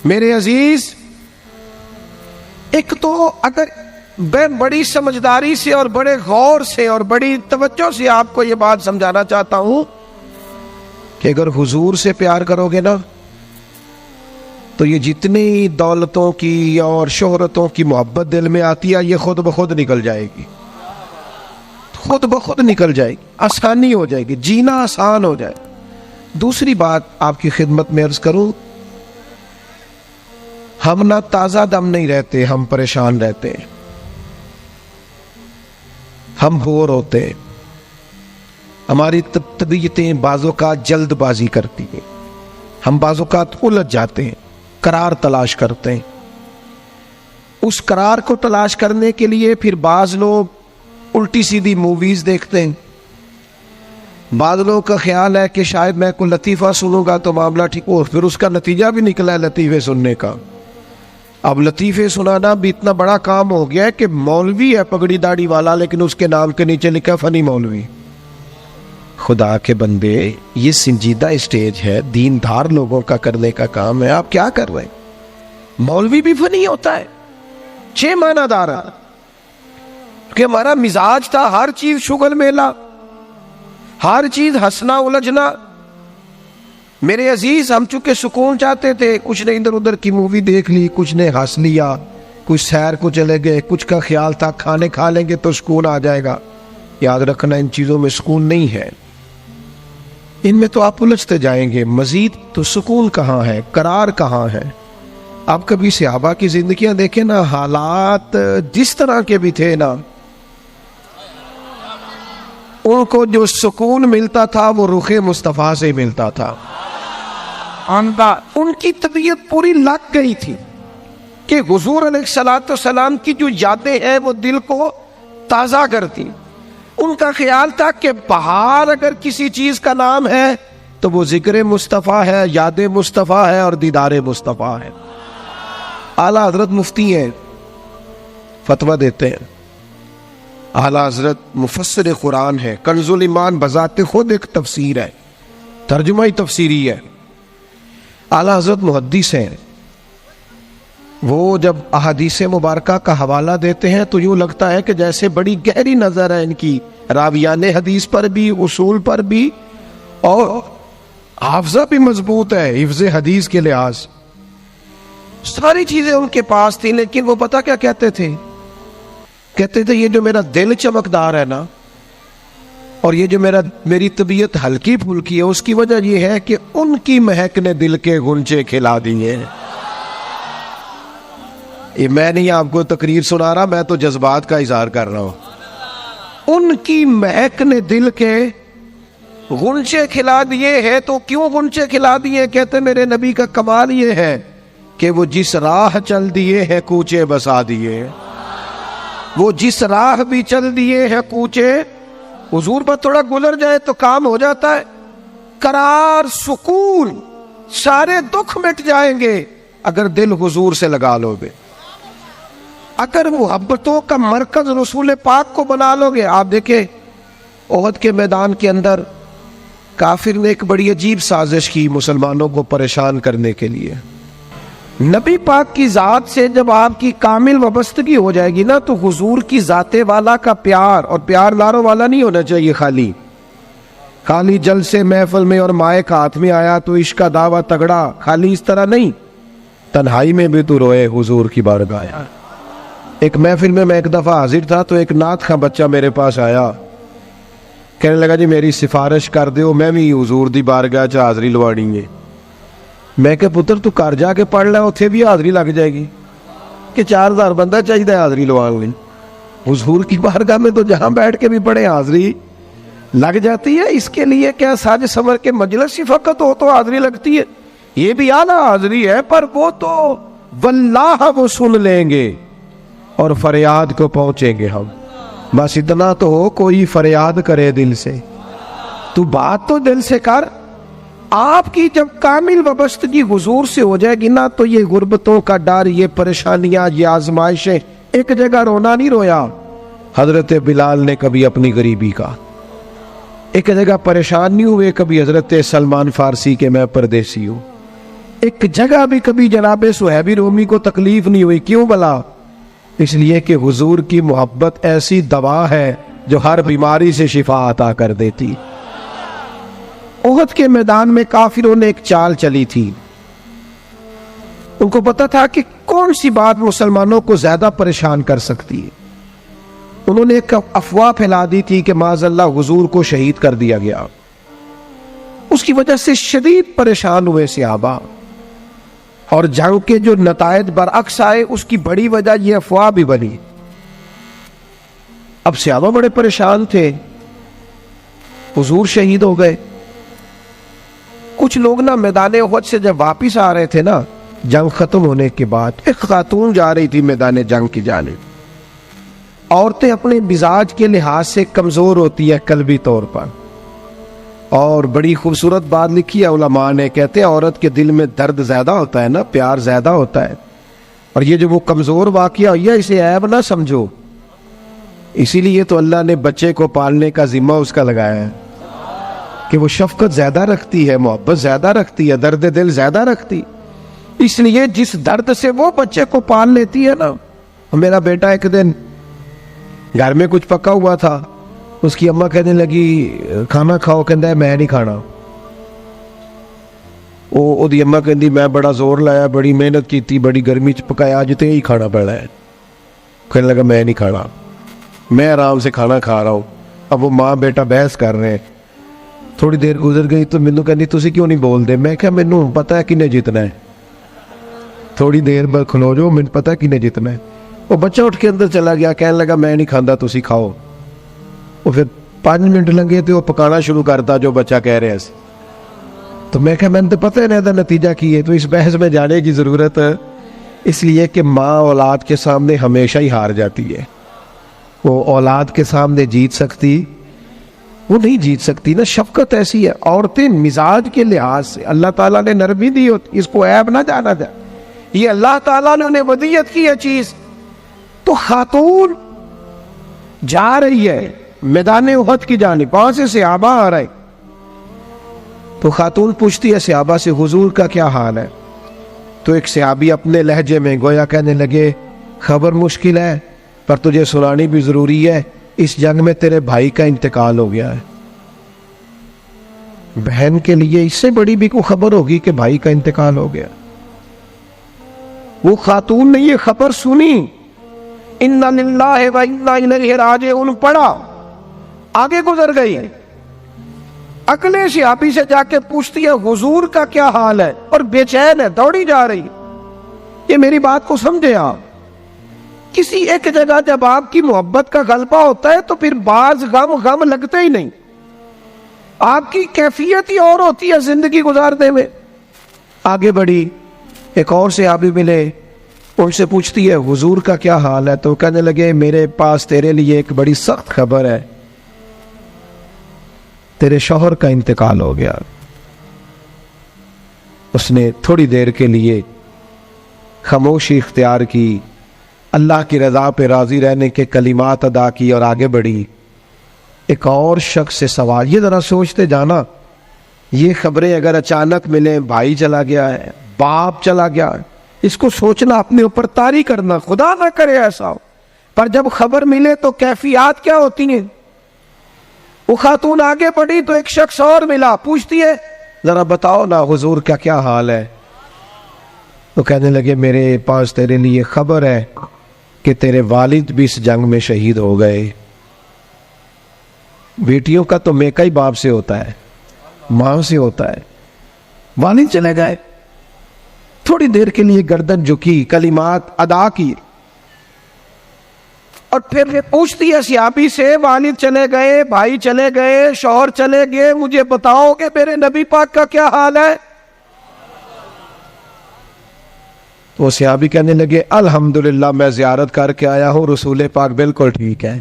میرے عزیز، ایک تو اگر میں بڑی سمجھداری سے اور بڑے غور سے اور بڑی توجہ سے آپ کو یہ بات سمجھانا چاہتا ہوں کہ اگر حضور سے پیار کرو گے نا تو یہ جتنی دولتوں کی اور شہرتوں کی محبت دل میں آتی ہے یہ خود بخود نکل جائے گی، خود بخود نکل جائے گی، آسانی ہو جائے گی، جینا آسان ہو جائے۔ دوسری بات آپ کی خدمت میں عرض کروں، ہم نہ تازہ دم نہیں رہتے، ہم پریشان رہتے ہیں، ہم بور ہوتے ہیں، ہماری طبیعتیں بعض اوقات جلد بازی کرتی ہیں، ہم بعض اوقات الجھ جاتے ہیں، قرار تلاش کرتے ہیں۔ اس قرار کو تلاش کرنے کے لیے پھر بعض لوگ الٹی سیدھی موویز دیکھتے ہیں، بعض لوگوں کا خیال ہے کہ شاید میں کوئی لطیفہ سنوں گا تو معاملہ ٹھیک ہو، پھر اس کا نتیجہ بھی نکلا ہے لطیفے سننے کا۔ اب لطیفے سنانا بھی اتنا بڑا کام ہو گیا ہے کہ مولوی ہے پگڑی داڑھی والا لیکن اس کے نام کے نیچے لکھا فنی مولوی۔ خدا کے بندے، یہ سنجیدہ اسٹیج ہے، دیندار لوگوں کا کرنے کا کام ہے، آپ کیا کر رہے ہیں؟ مولوی بھی فنی ہوتا ہے، 6 معنی دار کہ ہمارا مزاج تھا ہر چیز شغل میلہ، ہر چیز ہنسنا الجھنا۔ میرے عزیز، ہم چونکہ سکون چاہتے تھے، کچھ نے ادھر ادھر کی مووی دیکھ لی، کچھ نے ہنس لیا، کچھ سیر کو چلے گئے، کچھ کا خیال تھا کھانے کھا لیں گے تو سکون آ جائے گا۔ یاد رکھنا ان چیزوں میں سکون نہیں ہے، ان میں تو آپ الجھتے جائیں گے، مزید تو سکون کہاں ہے، قرار کہاں ہے؟ آپ کبھی صحابہ کی زندگیاں دیکھیں نا، حالات جس طرح کے بھی تھے نا، ان کو جو سکون ملتا تھا وہ رخ مصطفیٰ سے ملتا تھا۔ ان کی طبیعت پوری لگ گئی تھی کہ حضور علیہ السلام کی جو یادیں ہیں وہ دل کو تازہ کرتی۔ ان کا خیال تھا کہ بہار اگر کسی چیز کا نام ہے تو وہ ذکر مصطفیٰ ہے، یاد مصطفیٰ ہے اور دیدار مصطفیٰ ہے۔ اعلیٰ حضرت مفتی ہیں، فتویٰ دیتے ہیں، اعلیٰ حضرت مفسر قرآن ہے، کنز الایمان بذات خود ایک تفسیر ہے، ترجمہ ہی تفسیری ہے۔ اعلیٰ حضرت محدث ہیں، وہ جب احادیث مبارکہ کا حوالہ دیتے ہیں تو یوں لگتا ہے کہ جیسے بڑی گہری نظر ہے ان کی، راویان حدیث پر بھی، اصول پر بھی، اور حافظہ بھی مضبوط ہے حفظ حدیث کے لحاظ، ساری چیزیں ان کے پاس تھیں۔ لیکن وہ پتہ کیا کہتے تھے؟ کہتے تھے یہ جو میرا دل چمکدار ہے نا، اور یہ جو میری طبیعت ہلکی پھلکی ہے، اس کی وجہ یہ ہے کہ ان کی مہک نے دل کے غنچے کھلا دیے۔ یہ میں نہیں آپ کو تقریر سنا رہا، میں تو جذبات کا اظہار کر رہا ہوں۔ ان کی مہک نے دل کے غنچے کھلا دیے ہیں۔ تو کیوں غنچے کھلا دیے؟ کہتے میرے نبی کا کمال یہ ہے کہ وہ جس راہ چل دیے ہیں کوچے بسا دیے، وہ جس راہ بھی چل دیے ہیں کوچے، حضور پر تھوڑا گزر جائے تو کام ہو جاتا ہے۔ قرار، سکون، سارے دکھ مٹ جائیں گے اگر دل حضور سے لگا لو گے، اگر محبتوں کا مرکز رسول پاک کو بنا لو گے۔ آپ دیکھیں احد کے میدان کے اندر کافر نے ایک بڑی عجیب سازش کی مسلمانوں کو پریشان کرنے کے لیے۔ نبی پاک کی ذات سے جب آپ کی کامل وابستگی ہو جائے گی نا تو حضور کی ذات والا کا پیار، اور پیار لاروں والا نہیں ہونا چاہیے، خالی جلسے محفل میں اور مائک ہاتھ میں آیا تو عشق کا دعویٰ تگڑا، خالی اس طرح نہیں، تنہائی میں بھی تو روئے حضور کی بارگاہ۔ ایک محفل میں ایک دفعہ حاضر تھا تو ایک نعت خواں بچہ میرے پاس آیا، کہنے لگا جی میری سفارش کر دیو، میں بھی حضور دی بارگاہ چ حاضری لوانی ہے۔ میں کہ پتر تو گھر جا کے پڑھ لے، اتنے بھی حاضری لگ جائے گی کہ 4000 بندہ چاہیے حاضری لوان لی۔ حضور کی بارگاہ میں تو جہاں بیٹھ کے بھی پڑھے حاضری لگ جاتی ہے۔ اس کے لیے کیا ساج سمر کے مجلس ہی فقط ہو تو حاضری لگتی ہے؟ یہ بھی اعلیٰ حاضری ہے، پر وہ تو واللہ وہ سن لیں گے اور فریاد کو پہنچیں گے ہم۔ بس اتنا تو ہو، کوئی فریاد کرے دل سے، تو بات تو دل سے کر۔ آپ کی جب کامل وابستگی حضور سے ہو جائے گی نا تو یہ غربتوں کا ڈر، یہ پریشانیاں، یہ آزمائشیں، ایک جگہ رونا نہیں رویا حضرت بلال نے کبھی اپنی غریبی کا، ایک جگہ پریشان نہیں ہوئے کبھی حضرت سلمان فارسی کے میں پردیسی ہوں، ایک جگہ بھی کبھی جناب صہیب رومی کو تکلیف نہیں ہوئی. کیوں بلا؟ اس لیے کہ حضور کی محبت ایسی دوا ہے جو ہر بیماری سے شفا عطا کر دیتی. احد کے میدان میں کافروں نے ایک چال چلی تھی. ان کو پتا تھا کہ کون سی بات مسلمانوں کو زیادہ پریشان کر سکتی ہے. انہوں نے ایک افواہ پھیلا دی تھی کہ معاذ اللہ حضور کو شہید کر دیا گیا. اس کی وجہ سے شدید پریشان ہوئے صحابہ، اور جنگ کے جو نتائج برعکس آئے اس کی بڑی وجہ یہ افواہ بھی بنی. اب صحابہ بڑے پریشان تھے، حضور شہید ہو گئے. کچھ لوگ نا میدان احد سے جب واپس آ رہے تھے نا جنگ ختم ہونے کے بعد، ایک خاتون جا رہی تھی میدان جنگ کی جانب. عورتیں اپنے مزاج کے لحاظ سے کمزور ہوتی ہے قلبی طور پر، اور بڑی خوبصورت بات لکھی ہے علماء نے. کہتے ہیں عورت کے دل میں درد زیادہ ہوتا ہے نا، پیار زیادہ ہوتا ہے، اور یہ جو وہ کمزور واقعہ ہوئی ہے اسے عیب نہ سمجھو. اسی لیے تو اللہ نے بچے کو پالنے کا ذمہ اس کا لگایا ہے کہ وہ شفقت زیادہ رکھتی ہے، محبت زیادہ رکھتی ہے، درد دل زیادہ رکھتی. اس لیے جس درد سے وہ بچے کو پال لیتی ہے نا. میرا بیٹا ایک دن گھر میں کچھ پکا ہوا تھا، اس کی اماں کہنے لگی کھانا کھاؤ، کہندا ہے میں نہیں کھانا. وہ دی اماں کہندی میں بڑا زور لایا، بڑی محنت کیتی، بڑی گرمی چ پکایا، اج تے ہی کھانا پڑا ہے. کہنے لگا میں نہیں کھانا، میں آرام سے کھانا کھا رہا ہوں. اب وہ ماں بیٹا بحث کر رہے ہیں. تھوڑی دیر گزر گئی تو مینوں کہندی تسی کیوں نہیں بول دے؟ میں کہا مینوں پتہ ہے کنے جیتنا ہے، تھوڑی دیر بعد کھلو جاؤ، مجھے پتہ ہے کنے جیتنا ہے. وہ بچہ اٹھ کے اندر چلا گیا، کہنے لگا میں نہیں کھاندا تسی کھاؤ. وہ پھر 5 منٹ لگے تو وہ پکانا شروع کرتا جو بچہ کہہ رہے ہیں. تو میں کہا میں نے تو پتہ ہے نا دا نتیجہ کی ہے، تو اس بحث میں جانے کی ضرورت ہے. اس لیے کہ ماں اولاد کے سامنے ہمیشہ ہی ہار جاتی ہے. وہ اولاد کے سامنے جیت سکتی، وہ نہیں جیت سکتی نا. شفقت ایسی ہے. عورتیں مزاج کے لحاظ سے اللہ تعالیٰ نے نرمی دی ہوتی، اس کو عیب نہ جانا جائے. یہ اللہ تعالیٰ نے انہیں ودیت کی ہے چیز. تو خاتون جا رہی ہے میدان احد کی جانب، وہاں سے صحابہ آ رہے. تو خاتون پوچھتی ہے صحابہ سے حضور کا کیا حال ہے؟ تو ایک صحابی اپنے لہجے میں گویا کہنے لگے خبر مشکل ہے پر تجھے سنانی بھی ضروری ہے، اس جنگ میں تیرے بھائی کا انتقال ہو گیا ہے. بہن کے لیے اس سے بڑی بھی کوئی خبر ہوگی کہ بھائی کا انتقال ہو گیا. وہ خاتون نے یہ خبر سنی، اِنَّ لِلَّهِ وَإِنَّا إِلَيْهِ رَاجِعُونَ پڑھا، آگے گزر گئی. اگلے صحابی سے جا کے پوچھتی ہے حضور کا کیا حال ہے، اور بے چین ہے، دوڑی جا رہی. یہ میری بات کو سمجھے آپ. کسی ایک جگہ جب آپ کی محبت کا غلبہ ہوتا ہے تو پھر بعض غم لگتے ہی نہیں. آپ کی کیفیت ہی اور ہوتی ہے زندگی گزارنے میں. آگے بڑھی، ایک اور صحابی ملے، ان سے پوچھتی ہے حضور کا کیا حال ہے. تو کہنے لگے میرے پاس تیرے لیے ایک بڑی سخت خبر ہے، تیرے شوہر کا انتقال ہو گیا. اس نے تھوڑی دیر کے لیے خاموشی اختیار کی، اللہ کی رضا پہ راضی رہنے کے کلمات ادا کی اور آگے بڑھی. ایک اور شخص سے سوال، یہ ذرا سوچتے جانا، یہ خبریں اگر اچانک ملیں، بھائی چلا گیا ہے، باپ چلا گیا ہے، اس کو سوچنا، اپنے اوپر طاری کرنا، خدا نہ کرے ایسا ہو. پر جب خبر ملے تو کیفیات کیا ہوتی ہیں. وہ خاتون آگے بڑھی تو ایک شخص اور ملا، پوچھتی ہے ذرا بتاؤ نا حضور کا کیا حال ہے. تو کہنے لگے میرے پاس تیرے لیے خبر ہے کہ تیرے والد بھی اس جنگ میں شہید ہو گئے. بیٹیوں کا تو میکا ہی باپ سے ہوتا ہے، ماں سے ہوتا ہے. والد چلے گئے. تھوڑی دیر کے لیے گردن جھکی، کلمات ادا کی، اور پھر پوچھتی ہے صحابی سے والد چلے گئے، بھائی چلے گئے، شوہر چلے گئے، مجھے بتاؤ کہ میرے نبی پاک کا کیا حال ہے. تو صحابی کہنے لگے الحمدللہ میں زیارت کر کے آیا ہوں، رسول پاک بالکل ٹھیک ہے.